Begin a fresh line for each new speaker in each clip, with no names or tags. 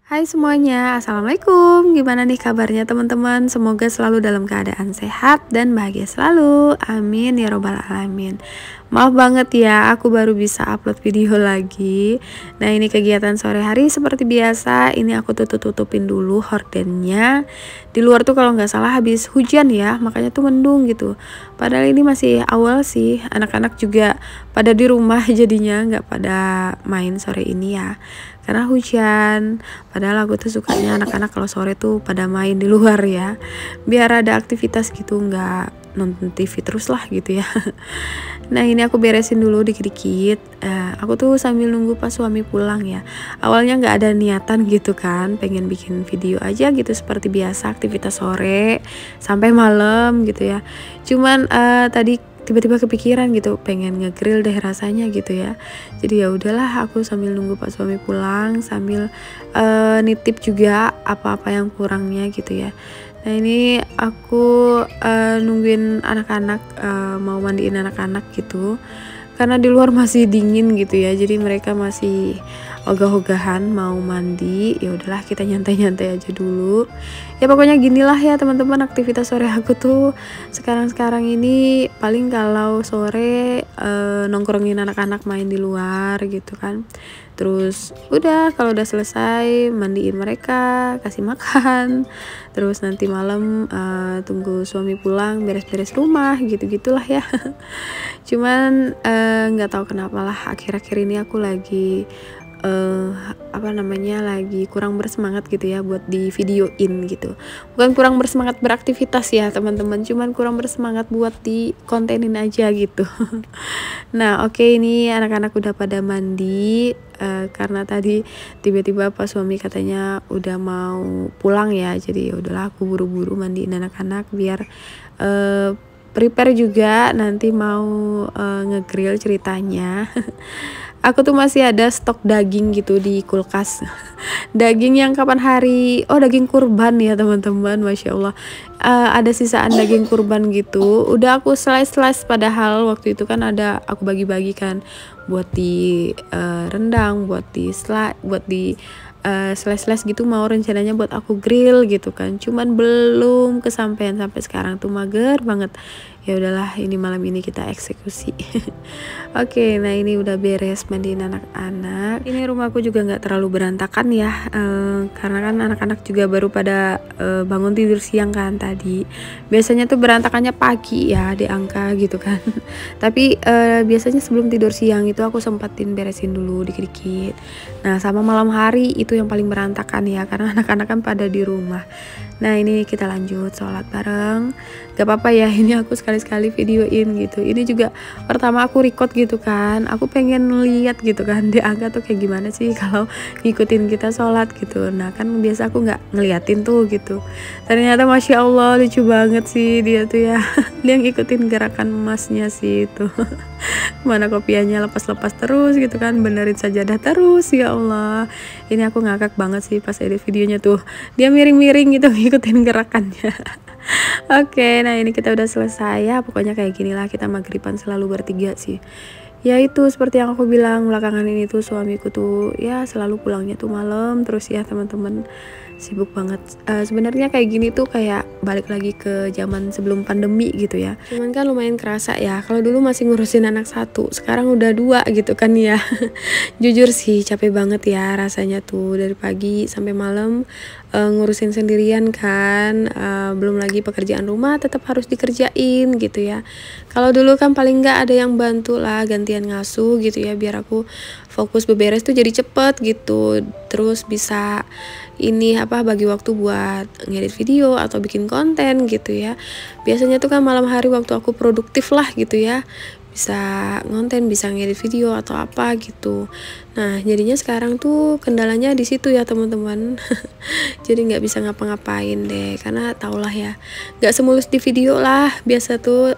Hai semuanya, Assalamualaikum. Gimana nih kabarnya teman-teman? Semoga selalu dalam keadaan sehat dan bahagia selalu. Amin ya robbal alamin. Maaf banget ya, aku baru bisa upload video lagi. Nah, ini kegiatan sore hari seperti biasa. Ini aku tutupin dulu hordennya. Di luar tuh kalau nggak salah habis hujan ya, makanya tuh mendung gitu. Padahal ini masih awal sih, anak-anak juga pada di rumah jadinya nggak pada main sore ini ya, karena hujan. Padahal aku tuh sukanya anak-anak kalau sore tuh pada main di luar ya, biar ada aktivitas gitu, nggak nonton TV terus lah gitu ya. Nah, ini aku beresin dulu dikit-dikit. Aku tuh sambil nunggu pas suami pulang ya. Awalnya nggak ada niatan gitu kan, pengen bikin video aja gitu seperti biasa aktivitas sore sampai malam gitu ya. Cuman tadi tiba-tiba kepikiran gitu, pengen ngegrill deh rasanya gitu ya. Jadi ya udahlah, aku sambil nunggu pas suami pulang sambil nitip juga apa-apa yang kurangnya gitu ya. Nah, ini aku nungguin anak-anak, mau mandiin anak-anak gitu, karena di luar masih dingin gitu ya, jadi mereka masih ogah-ogahan mau mandi. Ya udahlah, kita nyantai-nyantai aja dulu ya. Pokoknya ginilah ya teman-teman, aktivitas sore aku tuh sekarang ini paling kalau sore nongkrongin anak-anak main di luar gitu kan. Terus udah, kalau udah selesai mandiin mereka, kasih makan. Terus nanti malam tunggu suami pulang, beres-beres rumah gitu-gitulah ya. Cuman nggak tahu kenapa lah akhir-akhir ini aku lagi lagi kurang bersemangat gitu ya buat di videoin gitu. Bukan kurang bersemangat beraktivitas ya teman-teman, cuman kurang bersemangat buat di kontenin aja gitu. Nah, oke, ini anak-anak udah pada mandi, karena tadi tiba-tiba pas suami katanya udah mau pulang ya, jadi ya udahlah aku buru-buru mandiin anak-anak biar prepare juga nanti mau ngegrill ceritanya. Aku tuh masih ada stok daging gitu di kulkas. Daging yang kapan hari, daging kurban ya teman-teman, Masya Allah. Ada sisaan daging kurban gitu, udah aku slice padahal waktu itu kan ada aku bagi-bagi kan, buat di rendang, buat di slice gitu, mau rencananya buat aku grill gitu kan, cuman belum kesampaian sampai sekarang tuh mager banget. Ya udahlah, ini malam ini kita eksekusi. Oke, nah ini udah beres mandiin anak-anak. Ini rumahku juga nggak terlalu berantakan ya, karena kan anak-anak juga baru pada bangun tidur siang kan tadi. Biasanya tuh berantakannya pagi ya, di angka gitu kan. Tapi biasanya sebelum tidur siang itu aku sempatin beresin dulu dikit-dikit. Nah, sama malam hari itu yang paling berantakan ya, karena anak-anak kan pada di rumah. Nah, ini kita lanjut sholat bareng. Gak apa-apa ya, ini aku sekali-sekali videoin gitu. Ini juga pertama aku record gitu kan, aku pengen lihat gitu kan di angka tuh kayak gimana sih kalau ngikutin kita sholat gitu. Nah, kan biasa aku nggak ngeliatin tuh gitu. Ternyata Masya Allah lucu banget sih dia tuh ya. Dia ngikutin gerakan emasnya sih itu. Mana kopiannya lepas-lepas terus gitu kan, benerin sajadah terus, ya Allah. Ini aku ngakak banget sih pas edit videonya tuh, dia miring-miring gitu ngikutin gerakannya. Oke, nah ini kita udah selesai ya. Pokoknya kayak ginilah kita maghriban selalu bertiga sih. Ya itu seperti yang aku bilang, belakangan ini tuh suamiku tuh ya selalu pulangnya tuh malam terus ya teman-teman, sibuk banget. Sebenarnya kayak gini tuh kayak balik lagi ke zaman sebelum pandemi gitu ya. Cuman kan lumayan kerasa ya, kalau dulu masih ngurusin anak satu, sekarang udah dua gitu kan ya. Jujur sih capek banget ya rasanya tuh, dari pagi sampai malam ngurusin sendirian kan. Belum lagi pekerjaan rumah tetap harus dikerjain gitu ya. Kalau dulu kan paling nggak ada yang bantu lah, gantian ngasuh gitu ya, biar aku fokus beberes tuh jadi cepet gitu. Terus bisa ini bagi waktu buat ngedit video atau bikin konten gitu ya. Biasanya tuh kan malam hari waktu aku produktif lah gitu ya, bisa ngonten, bisa ngedit video atau apa gitu. Nah, jadinya sekarang tuh kendalanya di situ ya teman-teman. Jadi nggak bisa ngapa-ngapain deh, karena tau lah ya, nggak semulus di video lah. Biasa tuh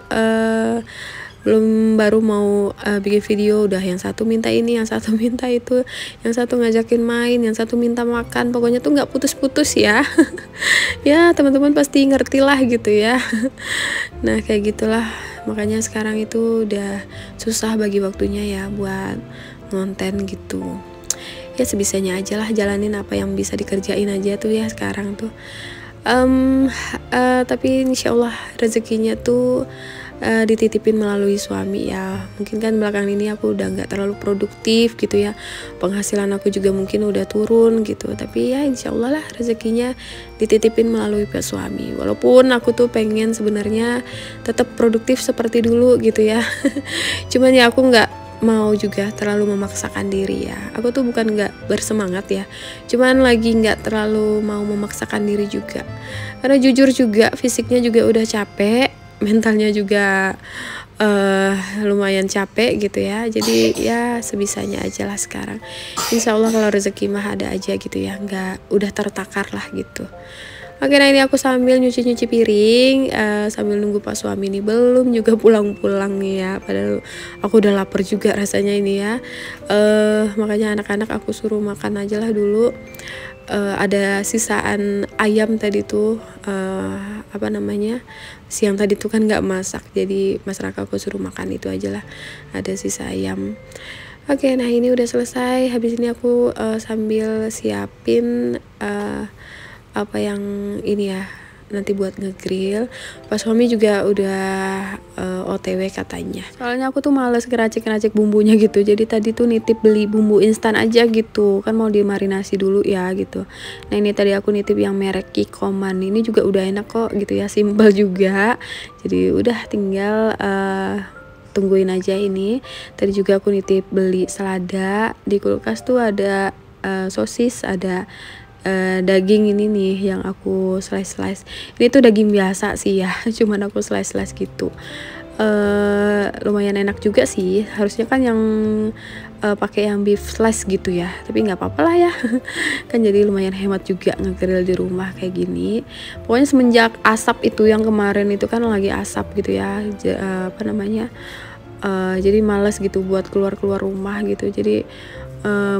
baru mau bikin video udah yang satu minta ini, yang satu minta itu, yang satu ngajakin main, yang satu minta makan. Pokoknya tuh nggak putus-putus ya. Ya teman-teman pasti ngerti lah gitu ya. Nah, kayak gitulah, makanya sekarang itu udah susah bagi waktunya ya buat ngonten gitu. ya sebisanya aja lah, jalanin apa yang bisa dikerjain aja tuh ya sekarang tuh. Tapi insya Allah rezekinya tuh dititipin melalui suami ya. Mungkin kan belakangan ini aku udah nggak terlalu produktif gitu ya, penghasilan aku juga mungkin udah turun gitu, tapi ya insya Allah lah rezekinya dititipin melalui pak suami. Walaupun aku tuh pengen sebenarnya tetap produktif seperti dulu gitu ya. Cuman ya aku nggak mau juga terlalu memaksakan diri ya. Aku tuh bukan nggak bersemangat ya, cuman lagi nggak terlalu mau memaksakan diri juga, karena jujur juga fisiknya juga udah capek, mentalnya juga lumayan capek gitu ya. Jadi ya sebisanya aja lah sekarang. Insya Allah kalau rezeki mah ada aja gitu ya, nggak udah tertakar lah gitu. Oke, nah ini aku sambil nyuci-nyuci piring, sambil nunggu pak suami ini belum juga pulang-pulang nih ya. Padahal aku udah lapar juga rasanya ini ya. Makanya anak-anak aku suruh makan aja lah dulu. Ada sisaan ayam tadi tuh, apa namanya, siang tadi tuh kan nggak masak, jadi mas Raka aku suruh makan itu aja lah, ada sisa ayam. Oke, nah ini udah selesai. Habis ini aku sambil siapin apa yang ini ya, nanti buat ngegrill. Pak suami juga udah OTW katanya, soalnya aku tuh males ngeracik-ngeracik bumbunya gitu. Jadi tadi tuh nitip beli bumbu instan aja gitu kan, mau dimarinasi dulu ya gitu. Nah ini tadi aku nitip yang merek Kikoman, ini juga udah enak kok gitu ya, simple juga. Jadi udah tinggal tungguin aja ini. Tadi juga aku nitip beli selada, di kulkas tuh ada sosis, ada daging ini nih yang aku slice. Ini tuh daging biasa sih ya, cuman aku slice gitu. Lumayan enak juga sih, harusnya kan yang pakai yang beef slice gitu ya, tapi nggak apa-apa lah ya. Kan jadi lumayan hemat juga ngegrill di rumah kayak gini. Pokoknya semenjak asap itu yang kemarin itu kan lagi asap gitu ya, apa namanya, jadi males gitu buat keluar rumah gitu. Jadi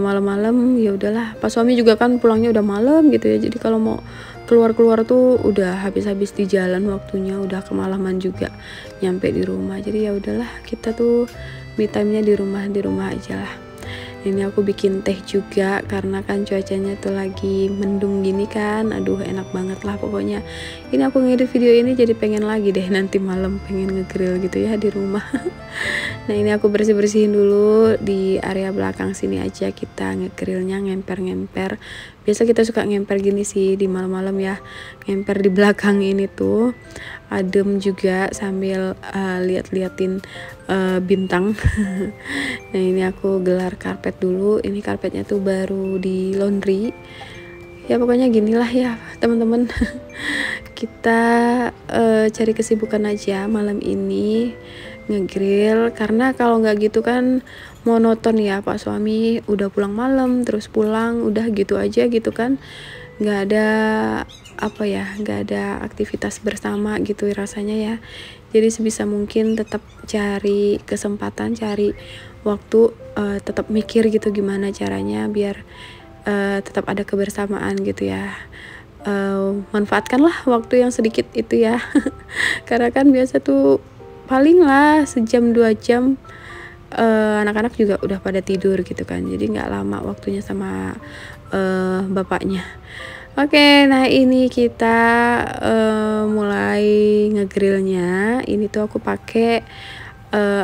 malam-malam ya udahlah, pas suami juga kan pulangnya udah malam gitu ya, jadi kalau mau keluar tuh udah habis di jalan waktunya, udah kemalaman juga nyampe di rumah. Jadi ya udahlah, kita tuh me time-nya di rumah aja lah. Ini aku bikin teh juga karena kan cuacanya tuh lagi mendung gini kan, aduh enak banget lah pokoknya. Ini aku ngedit video ini jadi pengen lagi deh nanti malam, pengen ngegrill gitu ya di rumah. Nah ini aku bersihin dulu di area belakang sini aja, kita ngegrillnya ngemper. Biasa kita suka ngemper gini sih di malam-malam ya, ngemper di belakang ini tuh adem juga sambil liatin bintang. Nah ini aku gelar karpet dulu, ini karpetnya tuh baru di laundry ya. Pokoknya ginilah ya teman-teman. Kita cari kesibukan aja malam ini ngegrill, karena kalau nggak gitu kan monoton ya, pak suami udah pulang malam terus pulang udah gitu aja gitu kan, nggak ada apa ya, nggak ada aktivitas bersama gitu rasanya ya. Jadi sebisa mungkin tetap cari kesempatan, cari waktu, tetap mikir gitu gimana caranya biar tetap ada kebersamaan gitu ya. Manfaatkanlah waktu yang sedikit itu ya. Karena kan biasa tuh paling lah sejam 2 jam, anak-anak juga udah pada tidur gitu kan, jadi nggak lama waktunya sama bapaknya. Oke, nah ini kita mulai ngegrillnya. Ini tuh aku pakai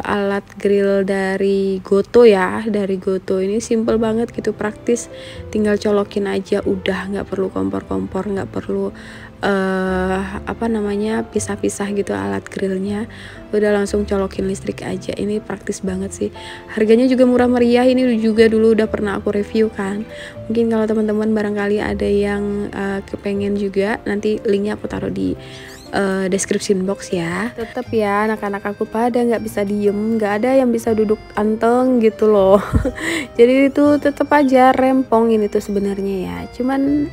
alat grill dari Goto ya, dari Goto. Ini simple banget gitu, praktis, tinggal colokin aja udah, nggak perlu kompor, nggak perlu apa namanya, pisah-pisah gitu alat grillnya, udah langsung colokin listrik aja. Ini praktis banget sih, harganya juga murah meriah. Ini juga dulu udah pernah aku review kan, mungkin kalau teman-teman barangkali ada yang kepengen juga, nanti linknya aku taruh di description box ya. Tetap ya anak-anak aku pada nggak bisa diem, nggak ada yang bisa duduk anteng gitu loh. Jadi itu tetap aja rempong ini tuh sebenarnya ya, cuman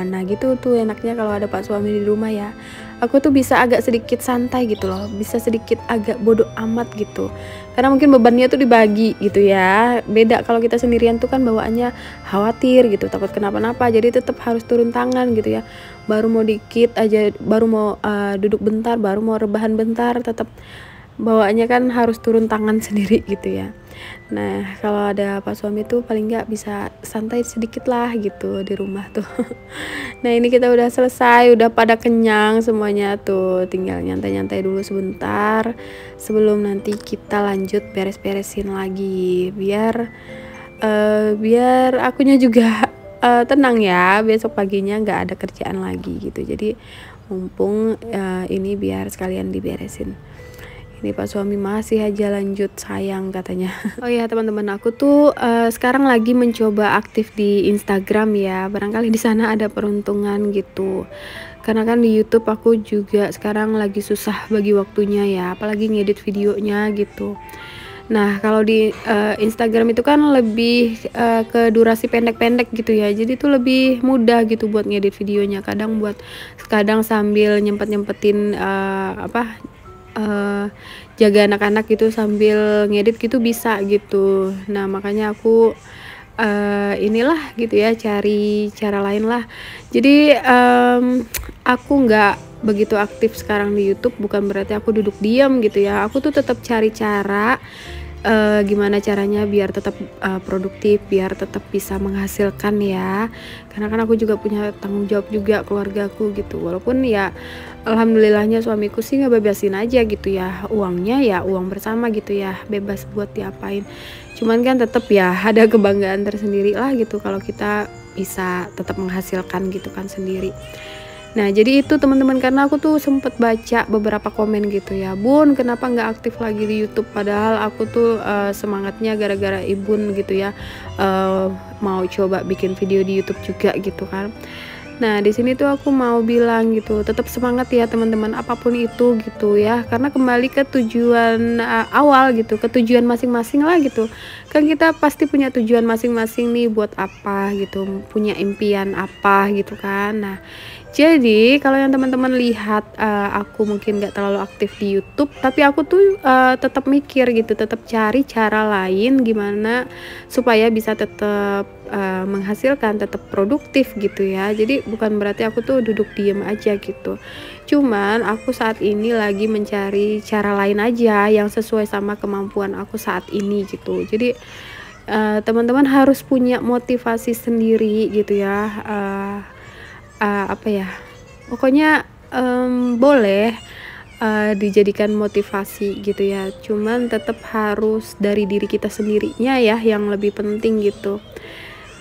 nah gitu tuh enaknya kalau ada pak suami di rumah ya. Aku tuh bisa agak sedikit santai gitu loh, bisa sedikit agak bodoh amat gitu, karena mungkin bebannya tuh dibagi gitu ya. Beda kalau kita sendirian tuh kan bawaannya khawatir gitu, takut kenapa-napa, jadi tetap harus turun tangan gitu ya. Baru mau dikit aja, baru mau duduk bentar, baru mau rebahan bentar, tetap bawaannya kan harus turun tangan sendiri gitu ya. Nah kalau ada Pak suami tuh paling nggak bisa santai sedikit lah gitu di rumah tuh. Nah ini kita udah selesai, udah pada kenyang semuanya tuh, tinggal nyantai-nyantai dulu sebentar sebelum nanti kita lanjut beres-beresin lagi, biar akunya juga tenang ya, besok paginya nggak ada kerjaan lagi gitu. Jadi mumpung ini biar sekalian diberesin. Ini Pak suami masih aja lanjut sayang katanya. Oh ya teman-teman, aku tuh sekarang lagi mencoba aktif di Instagram ya. Barangkali di sana ada peruntungan gitu. Karena kan di YouTube aku juga sekarang lagi susah bagi waktunya ya, apalagi ngedit videonya gitu. Nah kalau di Instagram itu kan lebih ke durasi pendek-pendek gitu ya, jadi tuh lebih mudah gitu buat ngedit videonya. Kadang sambil nyempetin jaga anak-anak gitu sambil ngedit gitu bisa gitu. Nah makanya aku inilah gitu ya, cari cara lain lah. Jadi aku nggak begitu aktif sekarang di YouTube, bukan berarti aku duduk diam gitu ya. Aku tuh tetap cari cara gimana caranya biar tetap produktif, biar tetap bisa menghasilkan ya. Karena kan aku juga punya tanggung jawab juga keluargaku gitu. Walaupun ya alhamdulillahnya suamiku sih ngebebasin aja gitu ya, uangnya ya uang bersama gitu ya, bebas buat diapain. Cuman kan tetap ya ada kebanggaan tersendiri lah gitu kalau kita bisa tetap menghasilkan gitu kan sendiri. Nah jadi itu teman-teman, karena aku tuh sempet baca beberapa komen gitu ya, Bun kenapa nggak aktif lagi di YouTube, padahal aku tuh semangatnya gara-gara Ibun gitu ya, mau coba bikin video di YouTube juga gitu kan. Nah di sini tuh aku mau bilang gitu, tetap semangat ya teman-teman, apapun itu gitu ya, karena kembali ke tujuan awal gitu, ke tujuan masing-masing lah gitu. Kan kita pasti punya tujuan masing-masing nih, buat apa gitu, punya impian apa gitu kan. Nah jadi kalau yang teman-teman lihat aku mungkin gak terlalu aktif di YouTube, tapi aku tuh tetap mikir gitu, tetap cari cara lain gimana supaya bisa tetap menghasilkan, tetap produktif gitu ya. Jadi bukan berarti aku tuh duduk diem aja gitu. Cuman aku saat ini lagi mencari cara lain aja yang sesuai sama kemampuan aku saat ini gitu. Jadi teman-teman harus punya motivasi sendiri gitu ya. Apa ya, pokoknya boleh dijadikan motivasi gitu ya, cuman tetap harus dari diri kita sendirinya ya yang lebih penting gitu.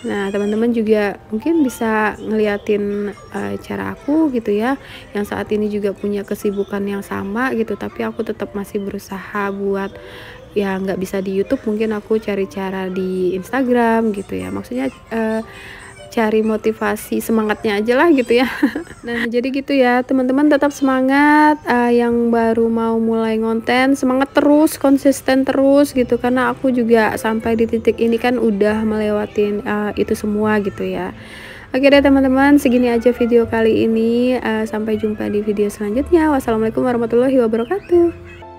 Nah teman-teman juga mungkin bisa ngeliatin cara aku gitu ya, yang saat ini juga punya kesibukan yang sama gitu, tapi aku tetap masih berusaha buat ya nggak bisa di YouTube, mungkin aku cari cara di Instagram gitu ya, maksudnya cari motivasi semangatnya aja lah gitu ya. Nah jadi gitu ya teman-teman, tetap semangat, yang baru mau mulai ngonten semangat terus, konsisten terus gitu, karena aku juga sampai di titik ini kan udah melewatin itu semua gitu ya. Oke deh teman-teman, segini aja video kali ini, sampai jumpa di video selanjutnya. Wassalamualaikum warahmatullahi wabarakatuh.